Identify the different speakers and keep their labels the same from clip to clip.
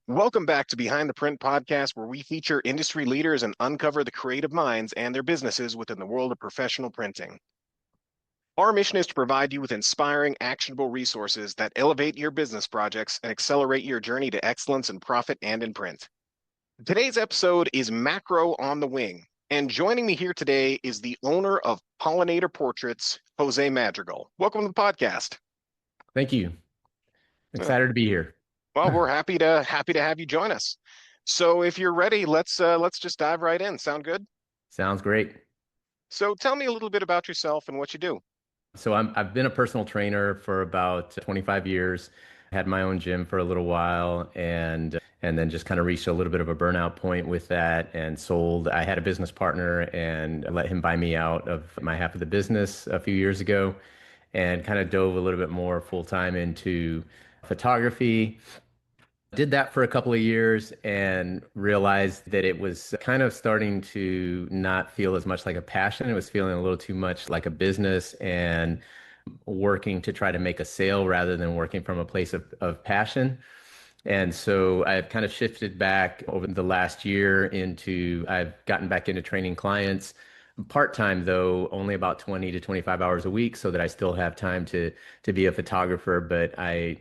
Speaker 1: Welcome back to Behind the Print podcast, where we feature industry leaders and uncover the creative minds and their businesses within the world of professional printing. Our mission is to provide you with inspiring, actionable resources that elevate your business projects and accelerate your journey to excellence in profit and in print. Today's episode is Macro on the Wing, and joining me here today is the owner of Pollinator Portraits, Jose Madrigal. Welcome to the podcast.
Speaker 2: Thank you. Excited to be here.
Speaker 1: Well, we're happy to have you join us. So if you're ready, let's just dive right in. Sound good?
Speaker 2: Sounds great.
Speaker 1: So tell me a little bit about yourself and what you do.
Speaker 2: So I've been a personal trainer for about 25 years. Had my own gym for a little while and then just kind of reached a little bit of a burnout point with that and sold. I had a business partner and let him buy me out of my half of the business a few years ago and kind of dove a little bit more full time into photography. Did that for a couple of years and realized that it was kind of starting to not feel as much like a passion. It was feeling a little too much like a business and working to try to make a sale rather than working from a place of passion. And so I've kind of shifted back over the last year into, I've gotten back into training clients part-time though, only about 20 to 25 hours a week so that I still have time to be a photographer, but I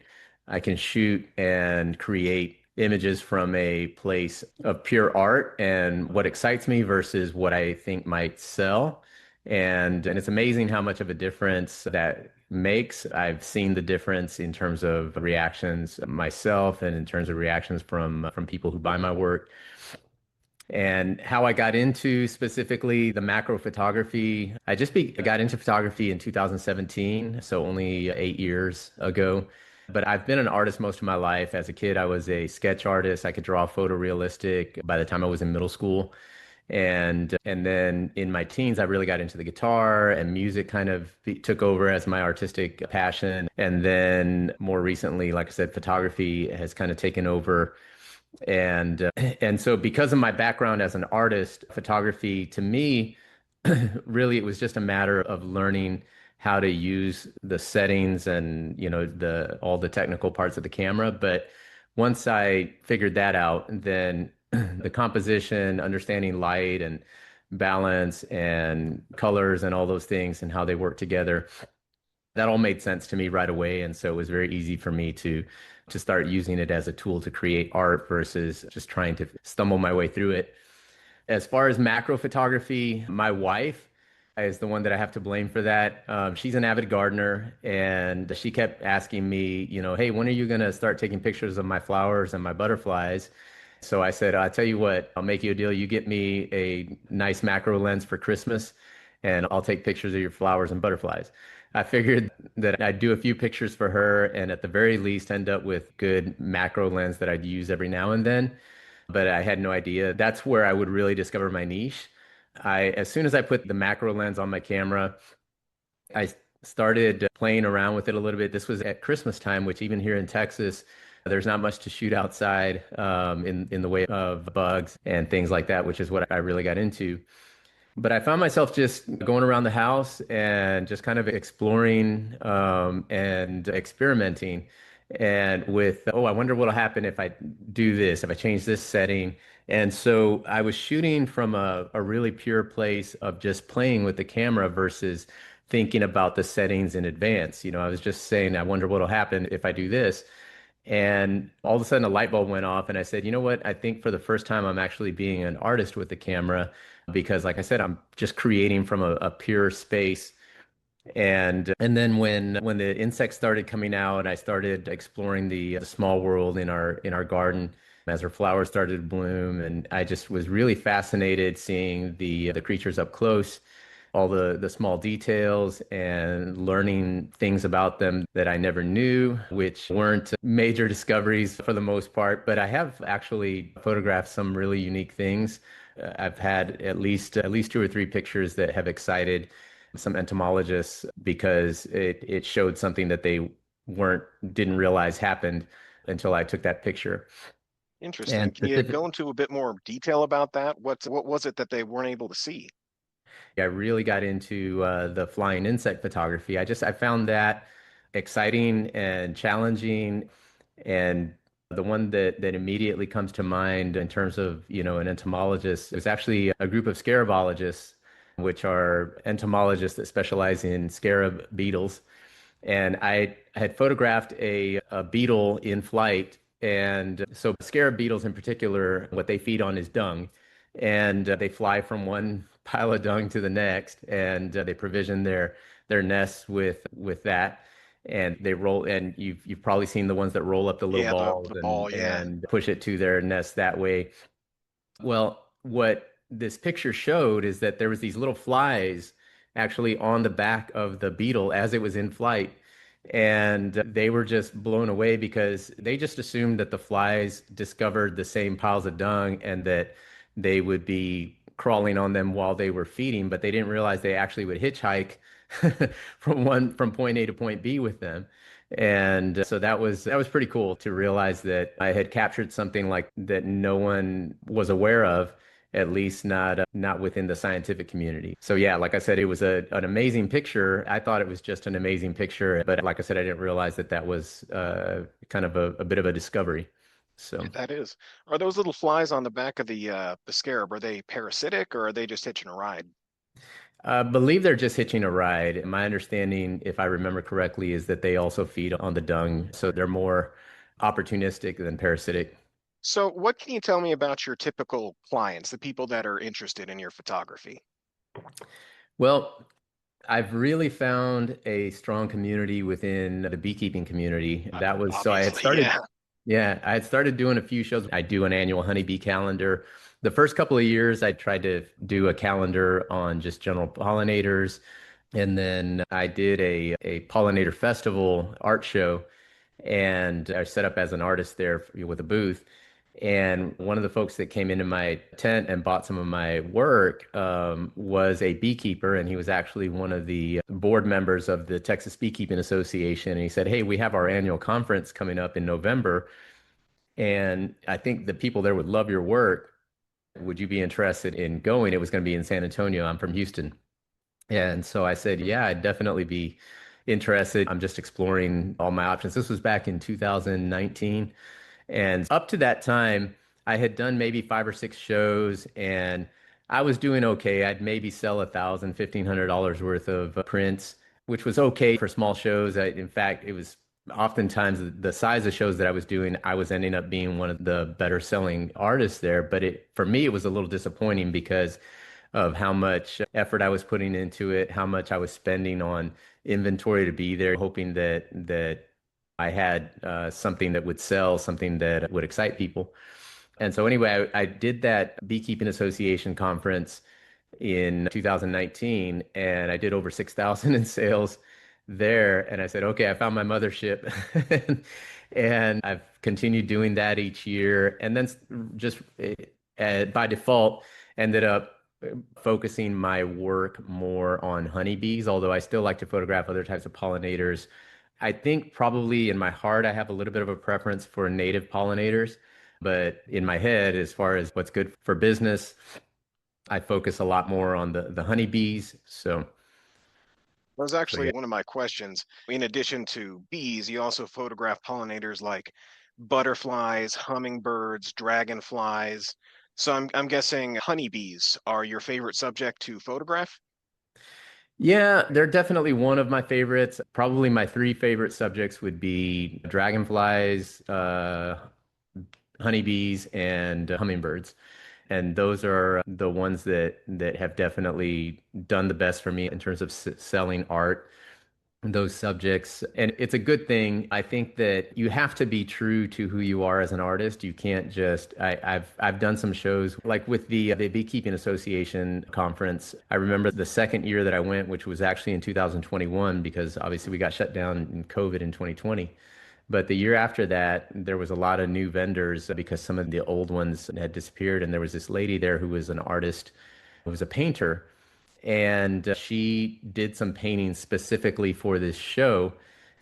Speaker 2: can shoot and create images from a place of pure art and what excites me versus what I think might sell. And it's amazing how much of a difference that makes. I've seen the difference in terms of reactions myself and in terms of reactions from people who buy my work. And how I got into specifically the macro photography, I got into photography in 2017, so only 8 years ago. But I've been an artist most of my life. As a kid, I was a sketch artist. I could draw photorealistic by the time I was in middle school. And then in my teens, I really got into the guitar and music kind of took over as my artistic passion. And then more recently, like I said, photography has kind of taken over. And so because of my background as an artist, photography to me, really it was just a matter of learning how to use the settings and the all the technical parts of the camera. But once I figured that out, then the composition, understanding light and balance and colors and all those things and how they work together, that all made sense to me right away. And so it was very easy for me to start using it as a tool to create art versus just trying to stumble my way through it. As far as macro photography, my wife is the one that I have to blame for that. She's an avid gardener, and she kept asking me, hey, when are you going to start taking pictures of my flowers and my butterflies? So I said, I'll tell you what, I'll make you a deal. You get me a nice macro lens for Christmas, and I'll take pictures of your flowers and butterflies. I figured that I'd do a few pictures for her and at the very least end up with good macro lens that I'd use every now and then. But I had no idea. That's where I would really discover my niche. As soon as I put the macro lens on my camera, I started playing around with it a little bit. This was at Christmas time, which even here in Texas, there's not much to shoot outside in the way of bugs and things like that, which is what I really got into. But I found myself just going around the house and just kind of exploring and experimenting. And with, oh, I wonder what'll happen if I do this, if I change this setting. And so I was shooting from a really pure place of just playing with the camera versus thinking about the settings in advance. I was just saying, I wonder what'll happen if I do this. And all of a sudden a light bulb went off and I said, you know what? I think for the first time I'm actually being an artist with the camera because like I said, I'm just creating from a pure space. And then when the insects started coming out, I started exploring the small world in our garden as her flowers started to bloom. And I just was really fascinated seeing the creatures up close, all the small details and learning things about them that I never knew, which weren't major discoveries for the most part. But I have actually photographed some really unique things. I've had at least two or three pictures that have excited some entomologists because it showed something that they didn't realize happened until I took that picture.
Speaker 1: Interesting.
Speaker 2: And
Speaker 1: Can you go into a bit more detail about that? What was it that they weren't able to see?
Speaker 2: I really got into the flying insect photography. I found that exciting and challenging and The one that immediately comes to mind in terms of, an entomologist is actually a group of scarabologists, which are entomologists that specialize in scarab beetles. And I had photographed a beetle in flight. And so scarab beetles in particular, what they feed on is dung. And they fly from one pile of dung to the next, and they provision their nests with that. And they roll, and you've probably seen the ones that roll up the little
Speaker 1: Yeah,
Speaker 2: balls
Speaker 1: the
Speaker 2: and
Speaker 1: ball, yeah.
Speaker 2: and push it to their nest that way. Well, what this picture showed is that there was these little flies actually on the back of the beetle as it was in flight. And they were just blown away because they just assumed that the flies discovered the same piles of dung and that they would be crawling on them while they were feeding, but they didn't realize they actually would hitchhike from point A to point B with them. And so that was pretty cool to realize that I had captured something like that no one was aware of, at least not within the scientific community. So yeah, like I said, it was an amazing picture. I thought it was just an amazing picture, but like I said, I didn't realize that was kind of a bit of a discovery. So.
Speaker 1: That is. Are those little flies on the back of the scarab, are they parasitic or are they just hitching a ride?
Speaker 2: I believe they're just hitching a ride. My understanding, if I remember correctly, is that they also feed on the dung, so they're more opportunistic than parasitic.
Speaker 1: So, what can you tell me about your typical clients, the people that are interested in your photography?
Speaker 2: Well, I've really found a strong community within the beekeeping community. That was so I had
Speaker 1: Obviously,
Speaker 2: started,
Speaker 1: yeah.
Speaker 2: yeah, I had started doing a few shows. I do an annual honeybee calendar. The first couple of years, I tried to do a calendar on just general pollinators. And then I did a pollinator festival art show, and I set up as an artist there with a booth. And one of the folks that came into my tent and bought some of my work was a beekeeper, and he was actually one of the board members of the Texas Beekeeping Association. And he said, "Hey, we have our annual conference coming up in November, and I think the people there would love your work. Would you be interested in going?" It was going to be in San Antonio. I'm from Houston. And so I said, "Yeah, I'd definitely be interested. I'm just exploring all my options." This was back in 2019. And up to that time, I had done maybe 5 or 6 shows, and I was doing okay. I'd maybe sell $1,000, $1,500 worth of prints, which was okay for small shows. In fact, it was oftentimes the size of shows that I was doing, I was ending up being one of the better selling artists there. But for me, it was a little disappointing because of how much effort I was putting into it, how much I was spending on inventory to be there, hoping that I had something that would sell, something that would excite people. And so anyway, I did that Beekeeping Association conference in 2019, and I did over 6,000 in sales there. And I said, okay, I found my mothership. And I've continued doing that each year. And then just by default, ended up focusing my work more on honeybees, although I still like to photograph other types of pollinators. I think probably in my heart, I have a little bit of a preference for native pollinators, but in my head, as far as what's good for business, I focus a lot more on the honeybees.
Speaker 1: That was
Speaker 2: So
Speaker 1: actually
Speaker 2: yeah.
Speaker 1: one of my questions. In addition to bees, you also photograph pollinators like butterflies, hummingbirds, dragonflies. So I'm guessing honeybees are your favorite subject to photograph?
Speaker 2: Yeah, they're definitely one of my favorites. Probably my 3 favorite subjects would be dragonflies, honeybees, and hummingbirds. And those are the ones that have definitely done the best for me in terms of selling art, those subjects. And it's a good thing. I think that you have to be true to who you are as an artist. You can't just I've done some shows like with the Beekeeping Association conference. I remember the second year that I went, which was actually in 2021, because obviously we got shut down in COVID in 2020. But the year after that, there was a lot of new vendors because some of the old ones had disappeared. And there was this lady there who was an artist, who was a painter, and she did some paintings specifically for this show.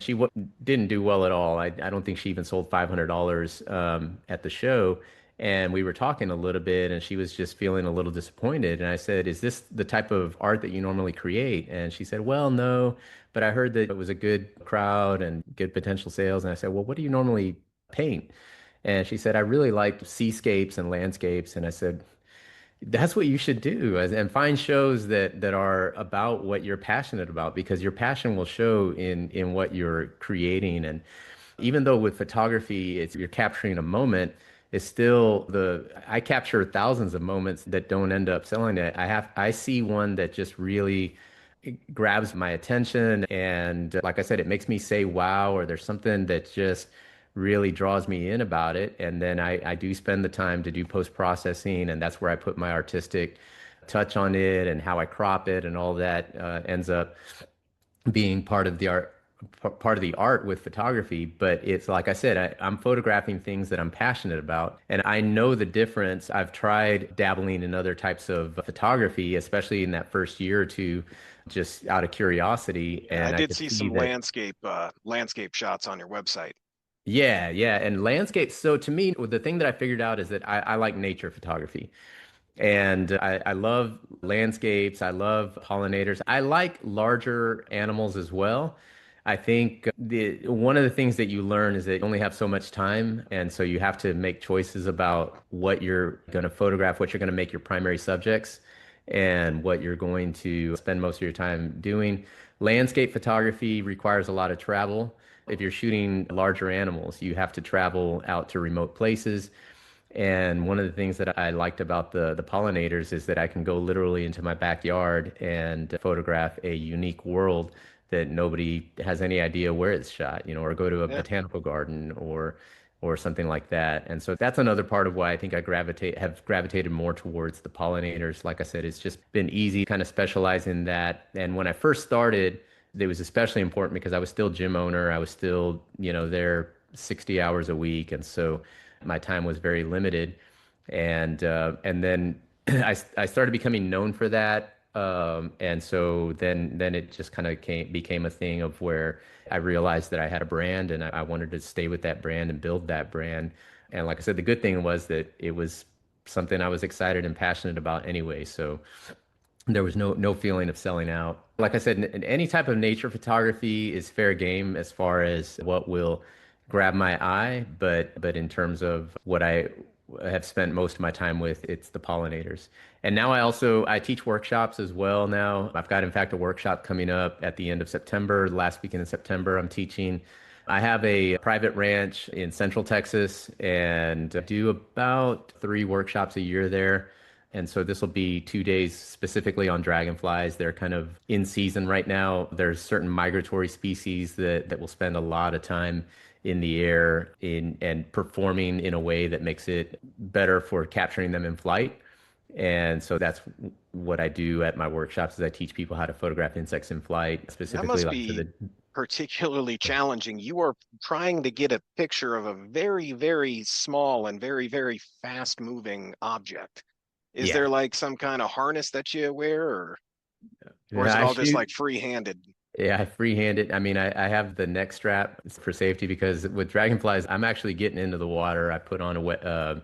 Speaker 2: She didn't do well at all. I don't think she even sold $500 at the show. And we were talking a little bit, and she was just feeling a little disappointed. And I said, "Is this the type of art that you normally create?" And she said, "Well, no, but I heard that it was a good crowd and good potential sales." And I said, "Well, what do you normally paint?" And she said, I really like seascapes and landscapes. And I said, that's what you should do, and find shows that are about what you're passionate about, because your passion will show in what you're creating. And even though with photography, it's you're capturing a moment, it's still the I capture thousands of moments that don't end up selling it. I see one that just really grabs my attention, and like I said, it makes me say wow, or there's something that just really draws me in about it. And then I do spend the time to do post processing, and that's where I put my artistic touch on it, and how I crop it and all that ends up being part of the art with photography. But it's like I said, I'm photographing things that I'm passionate about, and I know the difference. I've tried dabbling in other types of photography, especially in that first year or two, just out of curiosity,
Speaker 1: Yeah, I
Speaker 2: and I
Speaker 1: did
Speaker 2: could
Speaker 1: see
Speaker 2: see
Speaker 1: some
Speaker 2: that.
Speaker 1: landscape shots on your website.
Speaker 2: Yeah, yeah, and landscape. So to me, the thing that I figured out is that I like nature photography. And I love landscapes. I love pollinators. I like larger animals as well. I think the one of the things that you learn is that you only have so much time, and so you have to make choices about what you're going to photograph, what you're going to make your primary subjects, and what you're going to spend most of your time doing. Landscape photography requires a lot of travel. If you're shooting larger animals, you have to travel out to remote places. And one of the things that I liked about the pollinators is that I can go literally into my backyard and photograph a unique world that nobody has any idea where it's shot, or go to a
Speaker 1: Yeah.
Speaker 2: botanical garden or something like that. And so that's another part of why I think I have gravitated more towards the pollinators. Like I said, it's just been easy kind of specialize in that. And when I first started, it was especially important because I was still gym owner. I was still, there 60 hours a week. And so my time was very limited. And then I started becoming known for that. And so then it just kind of became a thing of where I realized that I had a brand, and I wanted to stay with that brand and build that brand. And like I said, the good thing was that it was something I was excited and passionate about anyway. So there was no feeling of selling out. Like I said, any type of nature photography is fair game as far as what will grab my eye, but in terms of what I have spent most of my time with, it's the pollinators. And now I teach workshops as well now. I've got in fact a workshop coming up at the end of September, last weekend in September. I'm teaching. I have a private ranch in Central Texas and do about 3 workshops a year there. And so this will be 2 days specifically on dragonflies. They're kind of in season right now. There's certain migratory species that will spend a lot of time in the air and performing in a way that makes it better for capturing them in flight. And so that's what I do at my workshops is I teach people how to photograph insects in flight,
Speaker 1: That
Speaker 2: specifically
Speaker 1: must
Speaker 2: like for
Speaker 1: be
Speaker 2: the
Speaker 1: particularly challenging. You are trying to get a picture of a very, very small and very, very fast moving object. Is
Speaker 2: yeah.
Speaker 1: there like some kind of harness that you wear, or is
Speaker 2: Yeah,
Speaker 1: it
Speaker 2: I
Speaker 1: all just
Speaker 2: shoot.
Speaker 1: like free-handed?
Speaker 2: Yeah, I freehand it. I mean, I have the neck strap for safety because with dragonflies, I'm actually getting into the water. I put on a, uh,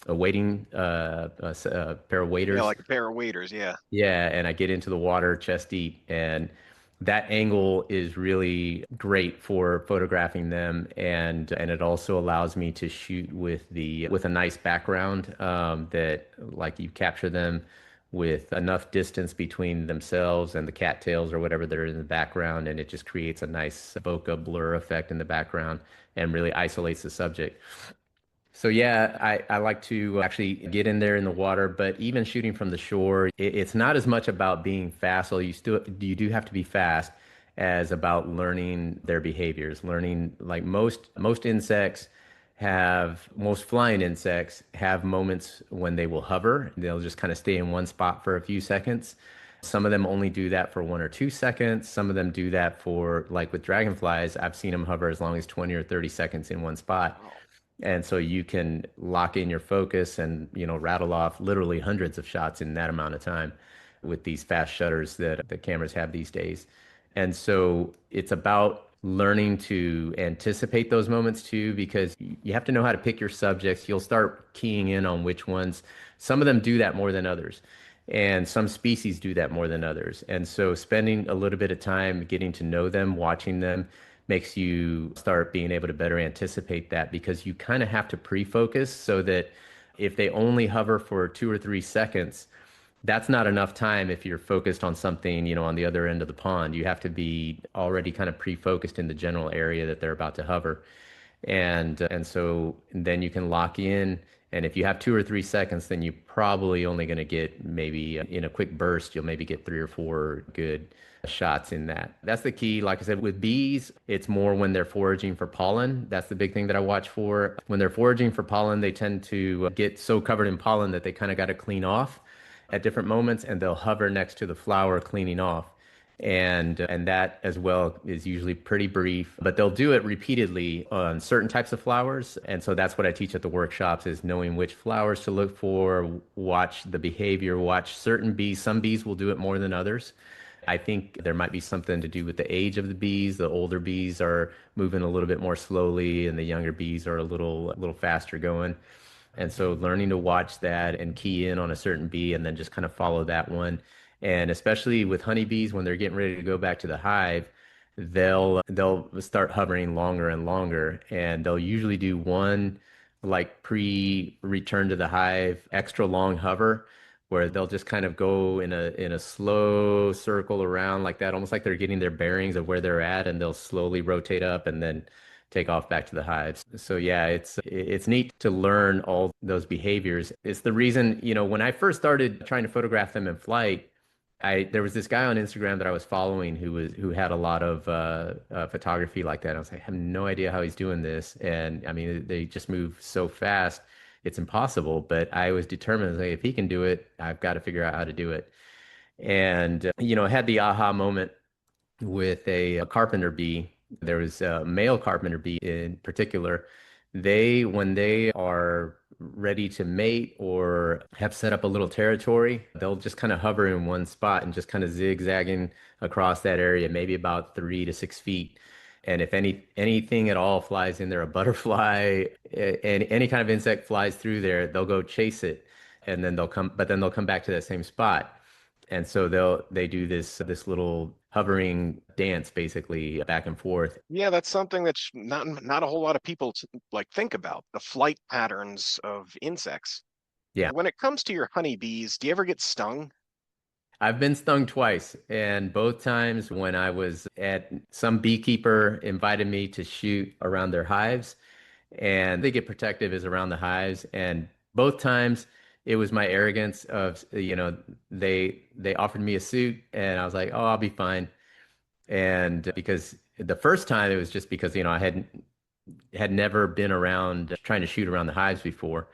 Speaker 2: a wading a pair of
Speaker 1: Yeah,
Speaker 2: waders.
Speaker 1: like a pair of waders. Yeah.
Speaker 2: Yeah, and I get into the water chest deep, and that angle is really great for photographing them, and it also allows me to shoot with a nice background that like you capture them with enough distance between themselves and the cattails or whatever that are in the background, and it just creates a nice bokeh blur effect in the background and really isolates the subject. So yeah, I like to actually get in there in the water, but even shooting from the shore, it's not as much about being fast, although you do have to be fast, as about learning their behaviors, learning like most flying insects have moments when they will hover. They'll just kind of stay in one spot for a few seconds. Some of them only do that for 1 or 2 seconds. Some of them do that for, like with dragonflies, I've seen them hover as long as 20 or 30 seconds in one spot.
Speaker 1: Wow.
Speaker 2: And so you can lock in your focus and, rattle off literally hundreds of shots in that amount of time with these fast shutters that the cameras have these days. And so it's about learning to anticipate those moments too, because you have to know how to pick your subjects. You'll start keying in on which ones. Some of them do that more than others, and some species do that more than others. And so spending a little bit of time getting to know them, watching them, makes you start being able to better anticipate that because you kind of have to pre-focus so that if they only hover for 2 or 3 seconds, that's not enough time if you're focused on something, on the other end of the pond. You have to be already kind of pre-focused in the general area that they're about to hover. And so then you can lock in. And if you have 2 or 3 seconds, then you're probably only going to get maybe in a quick burst, you'll maybe get 3 or 4 good shots in that. That's the key. Like I said, with bees, it's more when they're foraging for pollen. That's the big thing that I watch for. When they're foraging for pollen, they tend to get so covered in pollen that they kind of got to clean off at different moments, and they'll hover next to the flower cleaning off. And that as well is usually pretty brief, but they'll do it repeatedly on certain types of flowers. And so that's what I teach at the workshops is knowing which flowers to look for, watch the behavior, watch certain bees. Some bees will do it more than others. I think there might be something to do with the age of the bees. The older bees are moving a little bit more slowly, and the younger bees are a little faster going. And so learning to watch that and key in on a certain bee and then just kind of follow that one. And especially with honeybees, when they're getting ready to go back to the hive, they'll start hovering longer and longer. And they'll usually do one like pre-return to the hive extra long hover where they'll just kind of go in a slow circle around like that, almost like they're getting their bearings of where they're at, and they'll slowly rotate up and then take off back to the hives. So yeah, it's neat to learn all those behaviors. It's the reason, when I first started trying to photograph them in flight, there was this guy on Instagram that I was following who had a lot of photography like that. I was like, I have no idea how he's doing this, and I mean they just move so fast, it's impossible. But I was determined, like, if he can do it, I've got to figure out how to do it. And I had the aha moment with a carpenter bee. There was a male carpenter bee in particular. When they are ready to mate or have set up a little territory, they'll just kind of hover in one spot and just kind of zigzagging across that area, maybe about 3 to 6 feet. And if anything at all flies in there, a butterfly, any kind of insect flies through there, they'll go chase it, and then they'll come back to that same spot. And so they do this little hovering dance basically back and forth.
Speaker 1: Yeah, that's something that's not a whole lot of people like think about, the flight patterns of insects.
Speaker 2: Yeah.
Speaker 1: When it comes to your honeybees, do you ever get stung?
Speaker 2: I've been stung twice, and both times when I was at some beekeeper invited me to shoot around their hives, and they get protective is around the hives, and both times it was my arrogance of, they offered me a suit, and I was like, oh, I'll be fine. And because the first time it was just because, I had never been around trying to shoot around the hives before.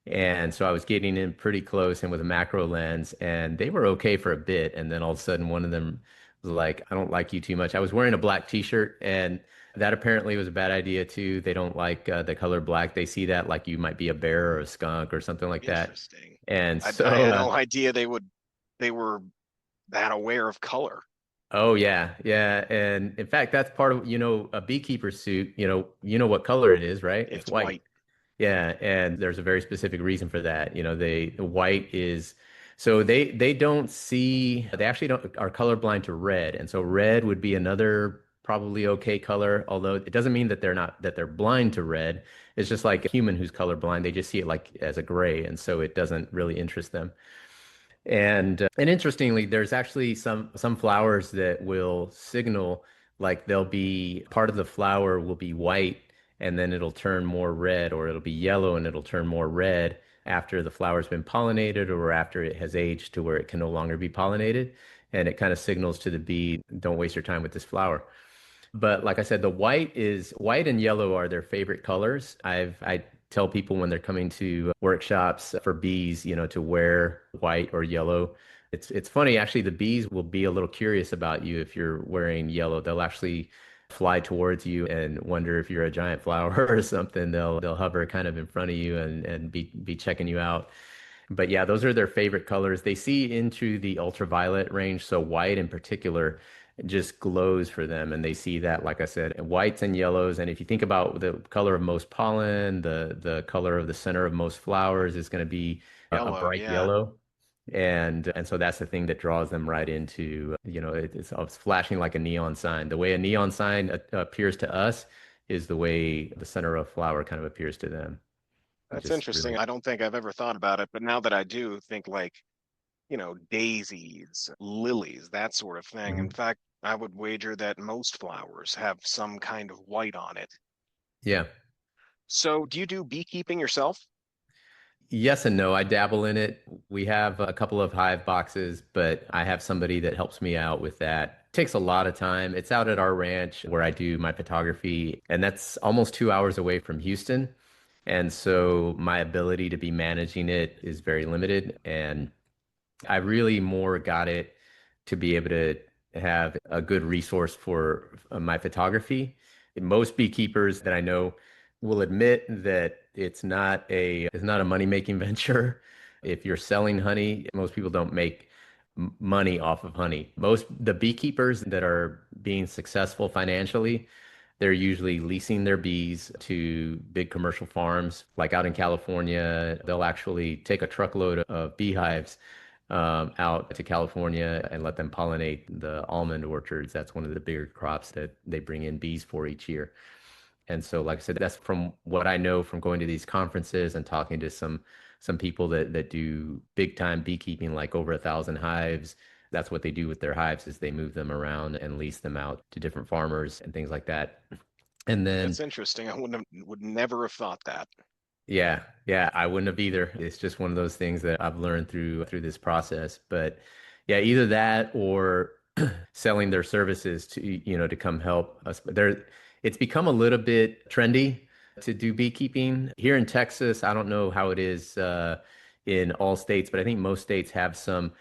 Speaker 2: And so I was getting in pretty close and with a macro lens, and they were okay for a bit. And then all of a sudden, one of them was like, I don't like you too much. I was wearing a black t-shirt, and that apparently was a bad idea too. They don't like the color black. They see that like you might be a bear or a skunk or something like that.
Speaker 1: Interesting.
Speaker 2: And
Speaker 1: I
Speaker 2: so,
Speaker 1: had no idea they were that aware of color.
Speaker 2: oh yeah, yeah. And in fact, that's part of, a beekeeper suit, what color it is, right? It's
Speaker 1: It's
Speaker 2: white.
Speaker 1: white.
Speaker 2: Yeah, and there's a very specific reason for that. The white is so they don't see they actually don't are colorblind to red. And so red would be another probably okay color, although it doesn't mean that they're blind to red. It's just like a human who's colorblind. They just see it like as a gray, and so it doesn't really interest them. And interestingly, there's actually some flowers that will signal like they'll be part of the flower will be white and then it'll turn more red, or it'll be yellow and it'll turn more red after the flower's been pollinated or after it has aged to where it can no longer be pollinated. And it kind of signals to the bee, don't waste your time with this flower. But like I said, the white and yellow are their favorite colors. I tell people when they're coming to workshops for bees, to wear white or yellow. It's funny, actually, the bees will be a little curious about you if you're wearing yellow. They'll actually fly towards you and wonder if you're a giant flower or something. They'll hover kind of in front of you and be checking you out. But yeah, those are their favorite colors. They see into the ultraviolet range, so white in particular just glows for them. And they see that, like I said, whites and yellows. And if you think about the color of most pollen, the color of the center of most flowers is going to be a
Speaker 1: Yellow,
Speaker 2: bright
Speaker 1: yeah.
Speaker 2: yellow. And so that's the thing that draws them right into, it's flashing like a neon sign. The way a neon sign appears to us is the way the center of flower kind of appears to them. It
Speaker 1: That's
Speaker 2: just
Speaker 1: interesting.
Speaker 2: really,
Speaker 1: I don't think I've ever thought about it, but now that I do think like, daisies, lilies, that sort of thing. In
Speaker 2: Mhm.
Speaker 1: fact, I would wager that most flowers have some kind of white on it.
Speaker 2: Yeah.
Speaker 1: So, do you do beekeeping yourself?
Speaker 2: Yes and no. I dabble in it. We have a couple of hive boxes, but I have somebody that helps me out with that. Takes a lot of time. It's out at our ranch where I do my photography, and that's almost 2 hours away from Houston. And so my ability to be managing it is very limited. And I really more got it to be able to have a good resource for my photography. Most beekeepers that I know will admit that it's not a money-making venture. If you're selling honey, most people don't make money off of honey. Most the beekeepers that are being successful financially, they're usually leasing their bees to big commercial farms. Like out in California, they'll actually take a truckload of beehives out to California and let them pollinate the almond orchards. That's one of the bigger crops that they bring in bees for each year. And so, like I said, that's from what I know from going to these conferences and talking to some people that do big time beekeeping, like over 1,000 hives. That's what they do with their hives is they move them around and lease them out to different farmers and things like that. And then
Speaker 1: That's interesting. Would never have thought that.
Speaker 2: yeah, yeah, I wouldn't have either. It's just one of those things that I've learned through this process. But yeah, either that or selling their services to come help us. But it's become a little bit trendy to do beekeeping here in Texas. I don't know how it is in all states, but I think most states have some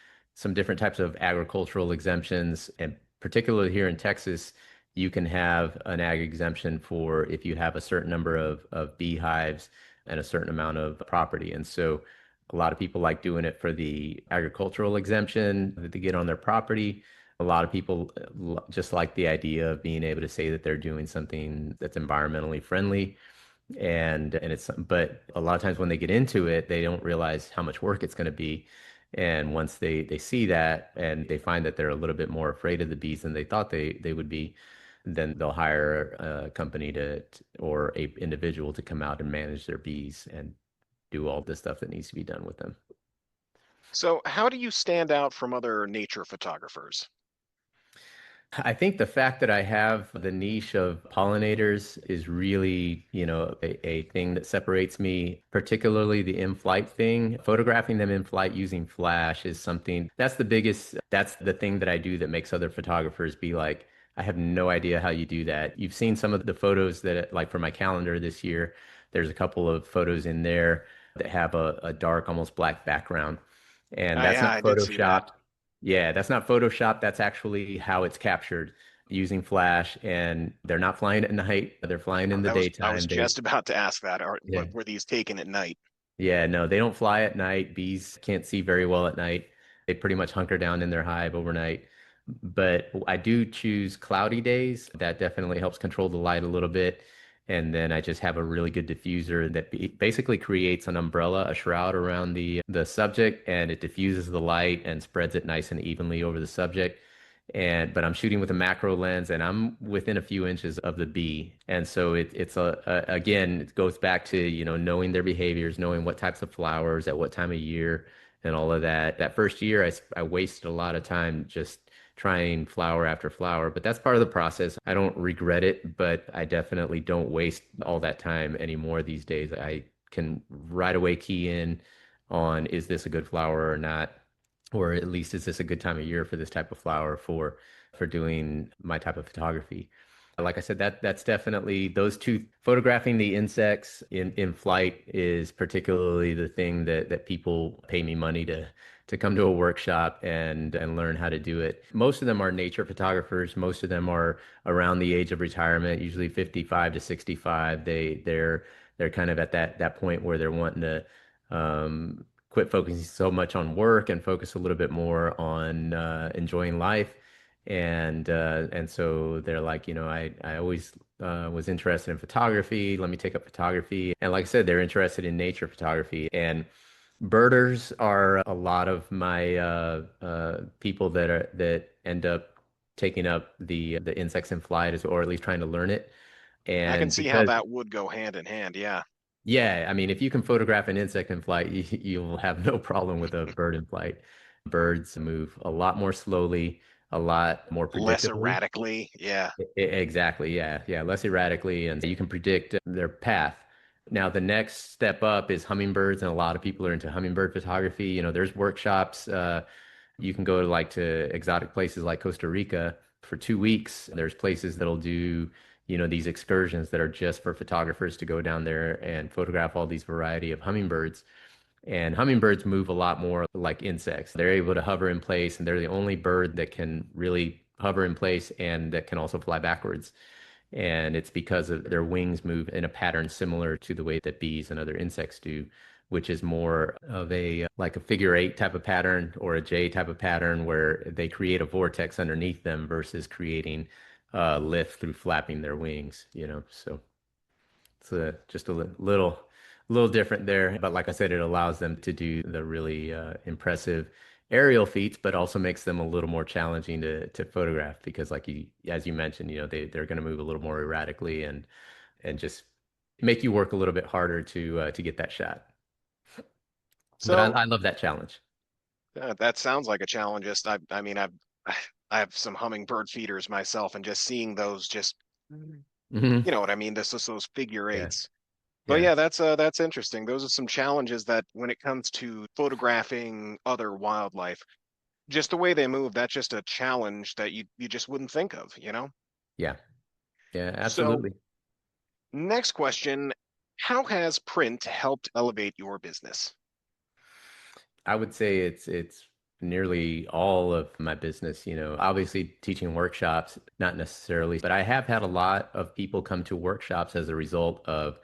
Speaker 2: different types of agricultural exemptions, and particularly here in Texas, you can have an ag exemption for if you have a certain number of beehives and a certain amount of property. And so a lot of people like doing it for the agricultural exemption that they get on their property. A lot of people just like the idea of being able to say that they're doing something that's environmentally friendly. And it's, but a lot of times when they get into it, they don't realize how much work it's going to be. And once they see that and they find that they're a little bit more afraid of the bees than they thought they would be, then they'll hire a company or a individual to come out and manage their bees and do all the stuff that needs to be done with them.
Speaker 1: So, how do you stand out from other nature photographers?
Speaker 2: I think the fact that I have the niche of pollinators is really, a thing that separates me, particularly the in-flight thing. Photographing them in flight using flash is something that's the thing that I do that makes other photographers be like, I have no idea how you do that. You've seen some of the photos that, like for my calendar this year, there's a couple of photos in there that have a dark, almost black background. And that's
Speaker 1: Yeah,
Speaker 2: not
Speaker 1: I did see that.
Speaker 2: Photoshopped. Yeah, that's not Photoshop. That's actually how it's captured using Flash. And they're not flying at night. They're flying in the
Speaker 1: I was
Speaker 2: daytime.
Speaker 1: just about to ask that.
Speaker 2: Yeah.
Speaker 1: Were these taken at night?
Speaker 2: Yeah, no, they don't fly at night. Bees can't see very well at night. They pretty much hunker down in their hive overnight. But I do choose cloudy days. That definitely helps control the light a little bit. And then I just have a really good diffuser that basically creates an umbrella, a shroud around the subject, and it diffuses the light and spreads it nice and evenly over the subject. But I'm shooting with a macro lens, and I'm within a few inches of the bee, and so again, it goes back to knowing their behaviors, knowing what types of flowers at what time of year, and all of that. That first year, I wasted a lot of time just trying flower after flower, but that's part of the process. I don't regret it, but I definitely don't waste all that time anymore these days. I can right away key in on is this a good flower or not, or at least is this a good time of year for this type of flower for doing my type of photography. Like I said, that's definitely those two. Photographing the insects in flight is particularly the thing that people pay me money to come to a workshop and learn how to do it. Most of them are nature photographers. Most of them are around the age of retirement, usually 55 to 65. They're kind of at that point where they're wanting to quit focusing so much on work and focus a little bit more on enjoying life. And so they're like, I always was interested in photography. Let me take up photography. And like I said, they're interested in nature photography. And Birders are a lot of my people that end up taking up the insects in flight, or at least trying to learn it.
Speaker 1: I can
Speaker 2: And
Speaker 1: see how
Speaker 2: because
Speaker 1: that would go hand in hand. Yeah.
Speaker 2: yeah, I mean, if you can photograph an insect in flight, you'll have no problem with a bird in flight. Birds move a lot more slowly, a lot more
Speaker 1: Less
Speaker 2: predictably.
Speaker 1: erratically. Yeah.
Speaker 2: Exactly. Yeah. Yeah. Less erratically, and you can predict their path. Now, the next step up is hummingbirds, and a lot of people are into hummingbird photography. There's workshops. You can go to exotic places like Costa Rica for 2 weeks. There's places that'll do, these excursions that are just for photographers to go down there and photograph all these variety of hummingbirds. And hummingbirds move a lot more like insects. They're able to hover in place, and they're the only bird that can really hover in place and that can also fly backwards. And it's because of their wings move in a pattern similar to the way that bees and other insects do, which is more of a like a figure eight type of pattern or a J type of pattern where they create a vortex underneath them versus creating lift through flapping their wings, So it's just a little different there. But like I said, it allows them to do the really impressive aerial feats, but also makes them a little more challenging to photograph because, as you mentioned, they're going to move a little more erratically and just make you work a little bit harder to get that shot. But I,
Speaker 1: So
Speaker 2: I love that challenge.
Speaker 1: that sounds like a challenge. Just I mean, I have some hummingbird feeders myself, and just seeing those, just
Speaker 2: Hmm.
Speaker 1: you know what I mean. This is those figure
Speaker 2: Yeah,
Speaker 1: eights. But
Speaker 2: yeah,
Speaker 1: yeah, that's interesting. Those are some challenges that when it comes to photographing other wildlife, just the way they move, that's just a challenge that you just wouldn't think of, you know?
Speaker 2: yeah, yeah,
Speaker 1: So,
Speaker 2: absolutely.
Speaker 1: next question, how has print helped elevate your business?
Speaker 2: I would say it's nearly all of my business, obviously teaching workshops, not necessarily, but I have had a lot of people come to workshops as a result of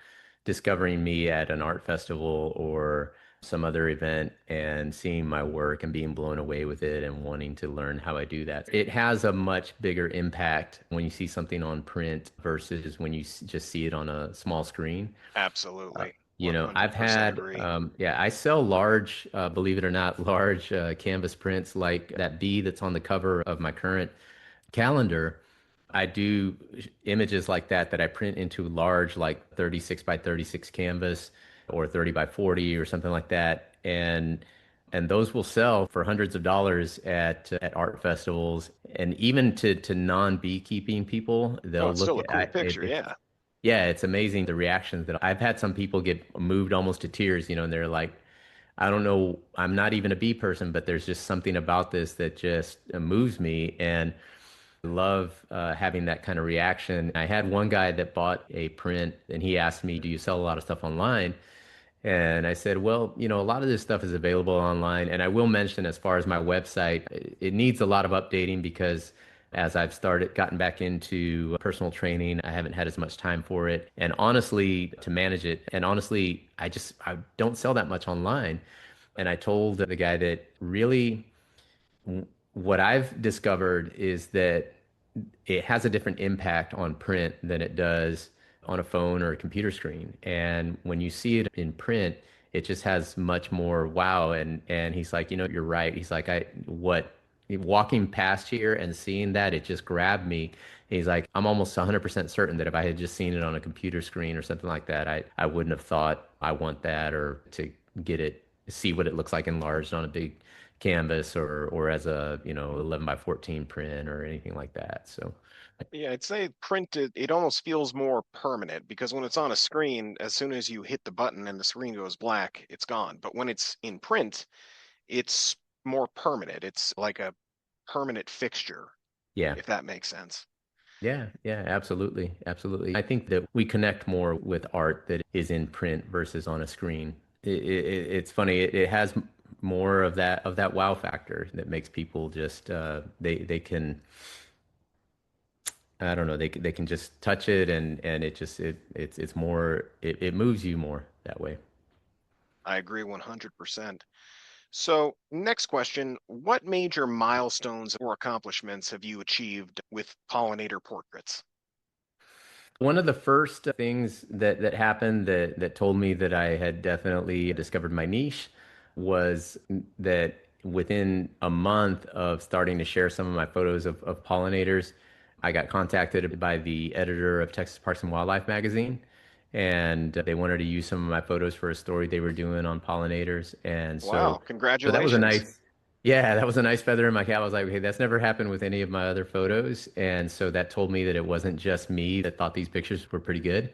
Speaker 2: discovering me at an art festival or some other event and seeing my work and being blown away with it and wanting to learn how I do that. It has a much bigger impact when you see something on print versus when you just see it on a small screen.
Speaker 1: Absolutely.
Speaker 2: I've
Speaker 1: 100%
Speaker 2: had,
Speaker 1: agree.
Speaker 2: yeah, I sell large, believe it or not, large canvas prints like that bee that's on the cover of my current calendar. I do images like that I print into large, like 36 by 36 canvas or 30 by 40 or something like that. And those will sell for hundreds of dollars at art festivals and even to non-beekeeping people.
Speaker 1: Oh,
Speaker 2: They'll
Speaker 1: it's
Speaker 2: look
Speaker 1: still a
Speaker 2: at
Speaker 1: cool picture,
Speaker 2: it's
Speaker 1: yeah.
Speaker 2: yeah, it's amazing the reactions that I've had some people get moved almost to tears, and they're like, I don't know, I'm not even a bee person, but there's just something about this that just moves me. And I love having that kind of reaction. I had one guy that bought a print and he asked me, do you sell a lot of stuff online? And I said, well, a lot of this stuff is available online. And I will mention, as far as my website, it needs a lot of updating because as I've gotten back into personal training, I haven't had as much time for it. And honestly, to manage it, and honestly, I don't sell that much online. And I told the guy that really what I've discovered is that it has a different impact on print than it does on a phone or a computer screen. And when you see it in print, it just has much more wow. And he's like, you're right. He's like, I what walking past here and seeing that, it just grabbed me. He's like, I'm almost 100% certain that if I had just seen it on a computer screen or something like that, I wouldn't have thought I want that or to get it, see what it looks like enlarged on a big canvas or as a 11 by 14 print or anything like that. So
Speaker 1: Yeah, I'd say print, it almost feels more permanent because when it's on a screen, as soon as you hit the button and the screen goes black, it's gone. But when it's in print, it's more permanent. It's like a permanent fixture,
Speaker 2: yeah.
Speaker 1: if that makes sense.
Speaker 2: Yeah, yeah, absolutely. Absolutely. I think that we connect more with art that is in print versus on a screen. It's funny. It has more of that wow factor that makes people just they can, I don't know, they can just touch it and it's more, it moves you more that way.
Speaker 1: I agree 100%. So, next question, what major milestones or accomplishments have you achieved with Pollinator Portraits?
Speaker 2: One of the first things that happened that told me that I had definitely discovered my niche was that within a month of starting to share some of my photos of pollinators, I got contacted by the editor of Texas Parks and Wildlife magazine, and they wanted to use some of my photos for a story they were doing on pollinators. And
Speaker 1: Wow,
Speaker 2: so that was a
Speaker 1: congratulations.
Speaker 2: nice, yeah, that was a nice feather in my cap. I was like, hey, that's never happened with any of my other photos. And so that told me that it wasn't just me that thought these pictures were pretty good.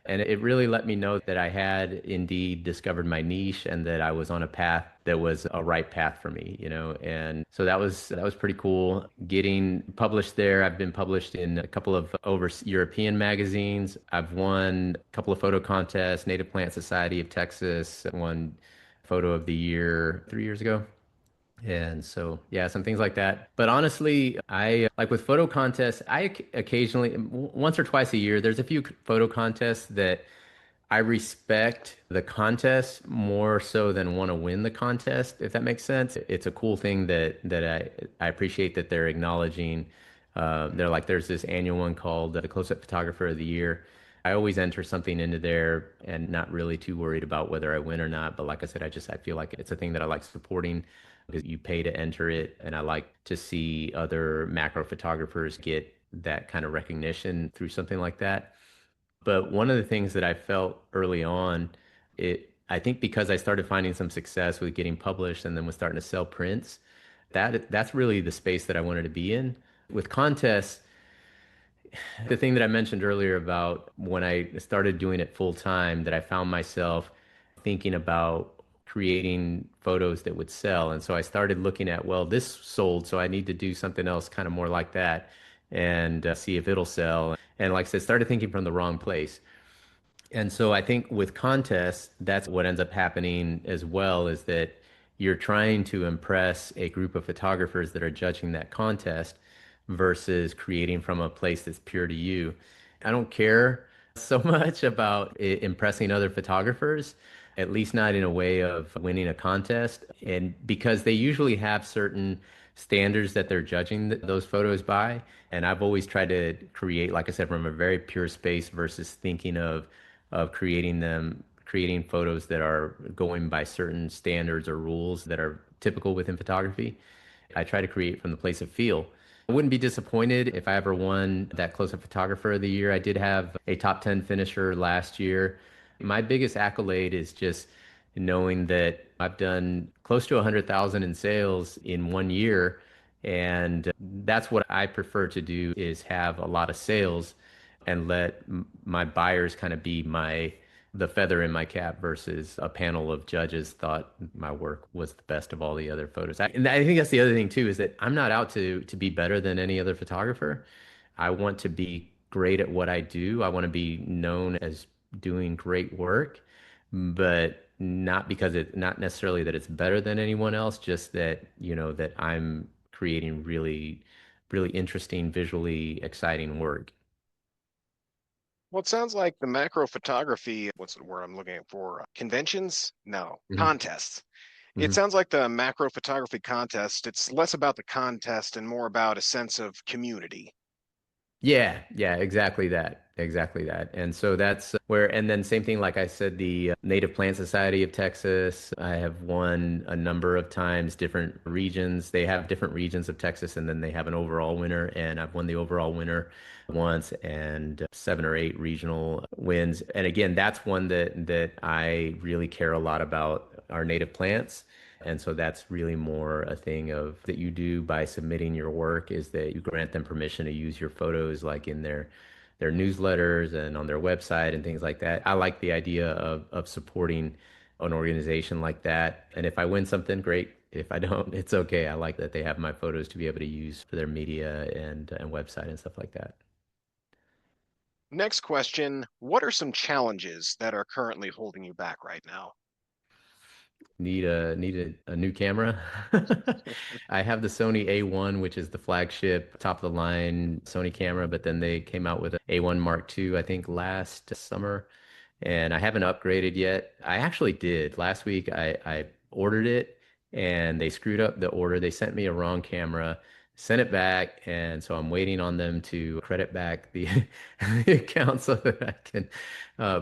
Speaker 2: And it really let me know that I had indeed discovered my niche and that I was on a path that was a right path for me, you know. And so that was pretty cool. Getting published there, I've been published in a couple of over European magazines. I've won a couple of photo contests, Native Plant Society of Texas, won photo of the year 3 years ago. And so, yeah, some things like that. But honestly, I like with photo contests, occasionally, once or twice a year, there's a few photo contests that I respect the contest more so than want to win the contest, if that makes sense. It's a cool thing that I appreciate that they're acknowledging. They're like, there's this annual one called the Close-Up Photographer of the Year. I always enter something into there and not really too worried about whether I win or not. But like I said, I feel like it's a thing that I like supporting because you pay to enter it, and I like to see other macro photographers get that kind of recognition through something like that. But one of the things that I felt early on, I think because I started finding some success with getting published and then was starting to sell prints, that's really the space that I wanted to be in. With contests, the thing that I mentioned earlier about when I started doing it full time, that I found myself thinking about creating photos that would sell. And so I started looking at, well, this sold, so I need to do something else kind of more like that and see if it'll sell. And like I said, started thinking from the wrong place. And so I think with contests, that's what ends up happening as well, is that you're trying to impress a group of photographers that are judging that contest versus creating from a place that's pure to you. I don't care so much about impressing other photographers, at least not in a way of winning a contest. And because they usually have certain standards that they're judging those photos by. And I've always tried to create, like I said, from a very pure space versus thinking of creating photos that are going by certain standards or rules that are typical within photography. I try to create from the place of feel. I wouldn't be disappointed if I ever won that close-up photographer of the year. I did have a top 10 finisher last year. My biggest accolade is just knowing that I've done close to 100,000 in sales in 1 year. And that's what I prefer to do, is have a lot of sales and let my buyers kind of be the feather in my cap versus a panel of judges thought my work was the best of all the other photos. And I think that's the other thing too, is that I'm not out to be better than any other photographer. I want to be great at what I do. I want to be known as doing great work, but not necessarily that it's better than anyone else, just that, that I'm creating really, really interesting, visually exciting work.
Speaker 1: Well, it sounds like the macro photography, what's the word I'm looking for? Conventions? No,
Speaker 2: Mhm.
Speaker 1: contests. It
Speaker 2: Mhm.
Speaker 1: sounds like the macro photography contest, it's less about the contest and more about a sense of community.
Speaker 2: Yeah, yeah, exactly that. Exactly that. And so that's where, and then same thing, like I said, the Native Plant Society of Texas, I have won a number of times, different regions. They have different regions of Texas, and then they have an overall winner. And I've won the overall winner once and 7 or 8 regional wins. And again, that's one that I really care a lot about, our native plants. And so that's really more a thing of that you do by submitting your work, is that you grant them permission to use your photos like in their newsletters and on their website and things like that. I like the idea of supporting an organization like that. And if I win something, great. If I don't, it's okay. I like that they have my photos to be able to use for their media and website and stuff like that.
Speaker 1: Next question, what are some challenges that are currently holding you back right now?
Speaker 2: Need a new camera. I have the Sony A1, which is the flagship, top of the line Sony camera, but then they came out with an A1 Mark II, I think last summer, and I haven't upgraded yet. I actually did. Last week I ordered it and they screwed up the order. They sent me a wrong camera. sent it back, and so I'm waiting on them to credit back the, the account so that I can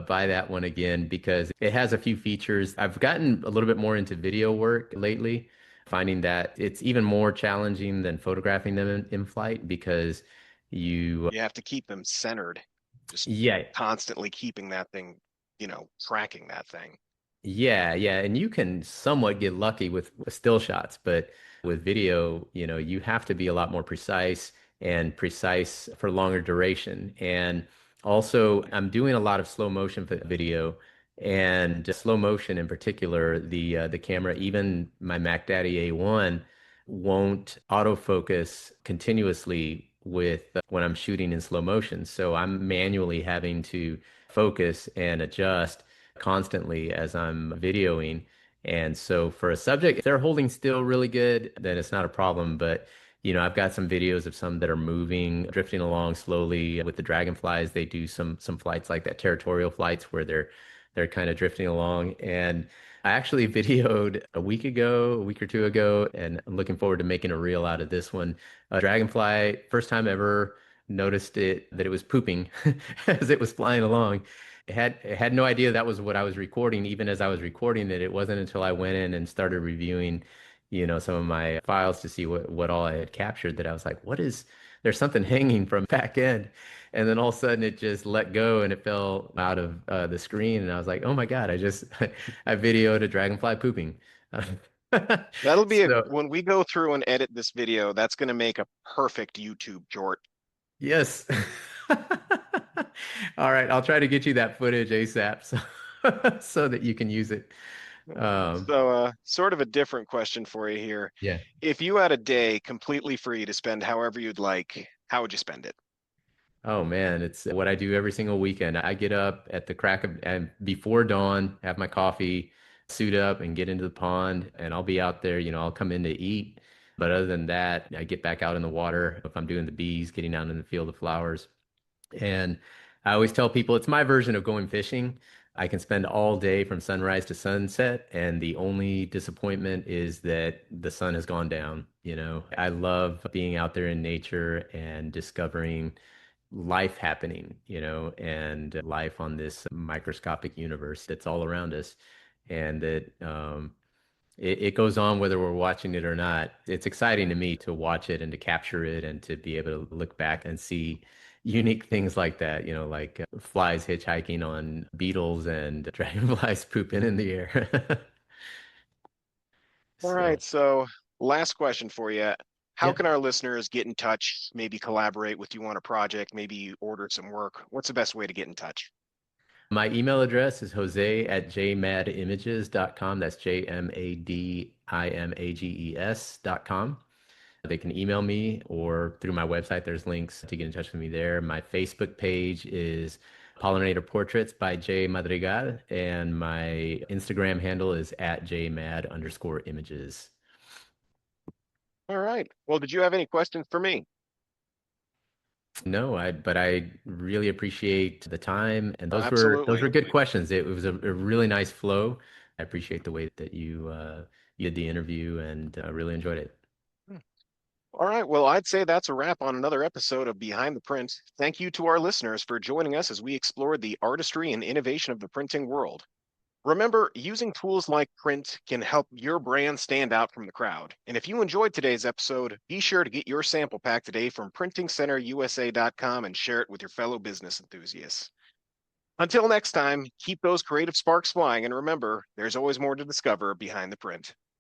Speaker 2: buy that one again because it has a few features. I've gotten a little bit more into video work lately, finding that it's even more challenging than photographing them in flight because you,
Speaker 1: You have to keep them centered, just
Speaker 2: yeah,
Speaker 1: constantly keeping that thing, tracking that thing.
Speaker 2: yeah, and you can somewhat get lucky with still shots, but with video, you have to be a lot more precise and precise for longer duration. And also, I'm doing a lot of slow motion video, and slow motion in particular, the camera, even my Mac Daddy A1, won't autofocus continuously with when I'm shooting in slow motion. So I'm manually having to focus and adjust constantly as I'm videoing. And so for a subject, if they're holding still really good, then it's not a problem. But I've got some videos of some that are moving, drifting along slowly with the dragonflies. They do some flights like that, territorial flights where they're kind of drifting along. And I actually videoed a week ago, a week or two ago, and I'm looking forward to making a reel out of this one. A dragonfly, first time ever noticed that it was pooping as it was flying along. It had no idea that was what I was recording. Even as I was recording it, it wasn't until I went in and started reviewing, some of my files to see what all I had captured that I was like, there's something hanging from back end. And then all of a sudden it just let go and it fell out of the screen. And I was like, oh my God, I videoed a dragonfly pooping.
Speaker 1: That'll be
Speaker 2: So
Speaker 1: when we go through and edit this video, that's going to make a perfect YouTube short.
Speaker 2: yes. All right, I'll try to get you that footage ASAP so that you can use it. Um,
Speaker 1: So, sort of a different question for you here.
Speaker 2: yeah.
Speaker 1: If you had a day completely free to spend however you'd like, how would you spend it?
Speaker 2: Oh man, it's what I do every single weekend. I get up at the crack of and before dawn, have my coffee, suit up and get into the pond and I'll be out there, I'll come in to eat. But other than that, I get back out in the water if I'm doing the bees, getting out in the field of flowers. And I always tell people it's my version of going fishing. I can spend all day from sunrise to sunset, and the only disappointment is that the sun has gone down. I love being out there in nature and discovering life happening, and life on this microscopic universe that's all around us. And that it goes on whether we're watching it or not. It's exciting to me to watch it and to capture it and to be able to look back and see unique things like that, like flies hitchhiking on beetles and dragonflies pooping in the air.
Speaker 1: All
Speaker 2: So,
Speaker 1: right, so last question for you. How
Speaker 2: yeah.
Speaker 1: can our listeners get in touch, maybe collaborate with you on a project, maybe order some work? What's the best way to get in touch?
Speaker 2: My email address is jose@jmadimages.com. That's JMADIMAGES.com. They can email me or through my website, there's links to get in touch with me there. My Facebook page is Pollinator Portraits by Jose Madrigal, and my Instagram handle is at jmad_images.
Speaker 1: All right. Well, did you have any questions for me?
Speaker 2: No, but I really appreciate the time, and those were
Speaker 1: Absolutely.
Speaker 2: good questions. It was a really nice flow. I appreciate the way that you did the interview, and really enjoyed it.
Speaker 1: All right. Well, I'd say that's a wrap on another episode of Behind the Print. Thank you to our listeners for joining us as we explored the artistry and innovation of the printing world. Remember, using tools like print can help your brand stand out from the crowd. And if you enjoyed today's episode, be sure to get your sample pack today from PrintingCenterUSA.com and share it with your fellow business enthusiasts. Until next time, keep those creative sparks flying, and remember, there's always more to discover behind the print.